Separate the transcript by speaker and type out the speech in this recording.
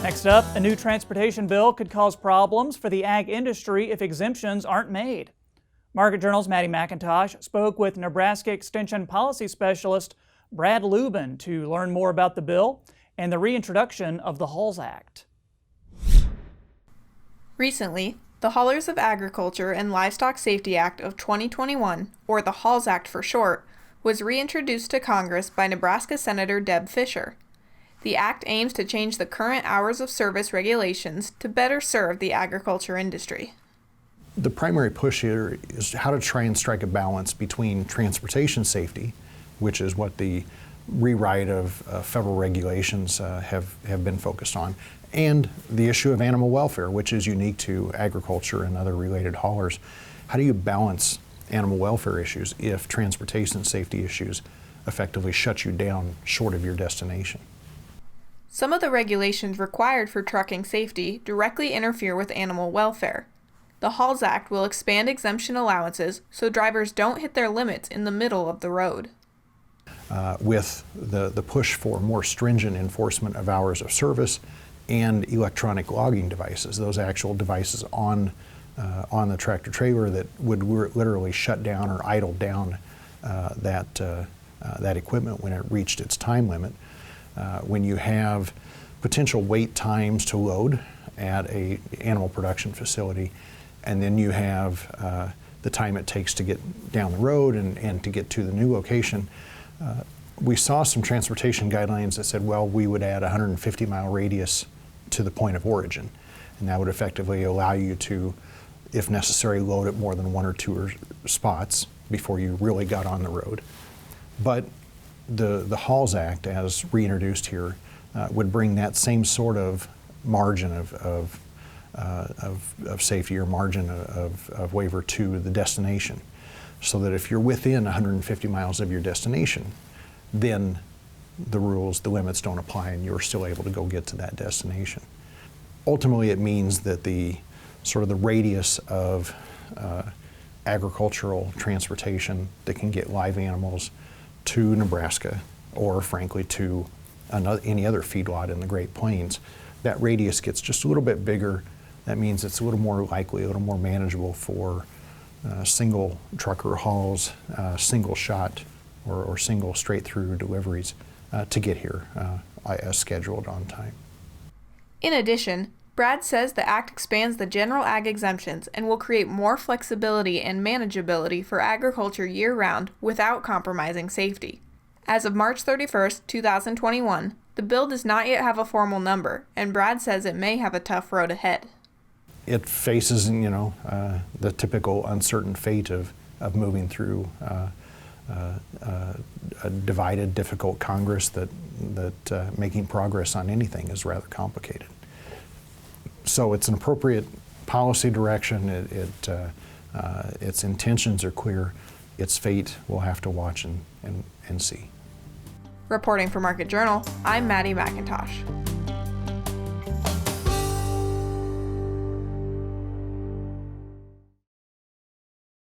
Speaker 1: Next up, a new transportation bill could cause problems for the ag industry if exemptions aren't made. Market Journal's Maddie McIntosh spoke with Nebraska Extension Policy Specialist Brad Lubben to learn more about the bill and the reintroduction of the HAULS Act.
Speaker 2: Recently, the Haulers of Agriculture and Livestock Safety Act of 2021, or the HAULS Act for short, was reintroduced to Congress by Nebraska Senator Deb Fischer. The act aims to change the current hours of service regulations to better serve the agriculture industry.
Speaker 3: The primary push here is how to try and strike a balance between transportation safety, which is what the rewrite of federal regulations have been focused on, and the issue of animal welfare, which is unique to agriculture and other related haulers. How do you balance animal welfare issues if transportation safety issues effectively shut you down short of your destination?
Speaker 2: Some of the regulations required for trucking safety directly interfere with animal welfare. The HAULS Act will expand exemption allowances so drivers don't hit their limits in the middle of the road.
Speaker 3: With the push for more stringent enforcement of hours of service and electronic logging devices, those actual devices on the tractor trailer that would literally shut down or idle down that equipment when it reached its time limit. When you have potential wait times to load at a animal production facility, and then you have the time it takes to get down the road and to get to the new location, we saw some transportation guidelines that said, well, we would add a 150-mile radius to the point of origin, and that would effectively allow you to, if necessary, load at more than one or two spots before you really got on the road. But the HAULS Act, as reintroduced here, would bring that same sort of margin of safety or margin of waiver to the destination, so that if you're within 150 miles of your destination, then the rules, the limits don't apply, and you're still able to go get to that destination. Ultimately, it means that the sort of the radius of agricultural transportation that can get live animals to Nebraska, or frankly to any other feedlot in the Great Plains, that radius gets just a little bit bigger. That means it's a little more likely, a little more manageable for single trucker hauls, single shot or single straight through deliveries to get here as scheduled on time.
Speaker 2: In addition, Brad says the act expands the general ag exemptions and will create more flexibility and manageability for agriculture year-round without compromising safety. As of March 31st, 2021, the bill does not yet have a formal number, and Brad says it may have a tough road ahead.
Speaker 3: It faces, the typical uncertain fate of moving through a divided, difficult Congress that making progress on anything is rather complicated. So it's an appropriate policy direction. Its intentions are clear. Its fate we'll have to watch and see.
Speaker 2: Reporting for Market Journal, I'm Maddie McIntosh.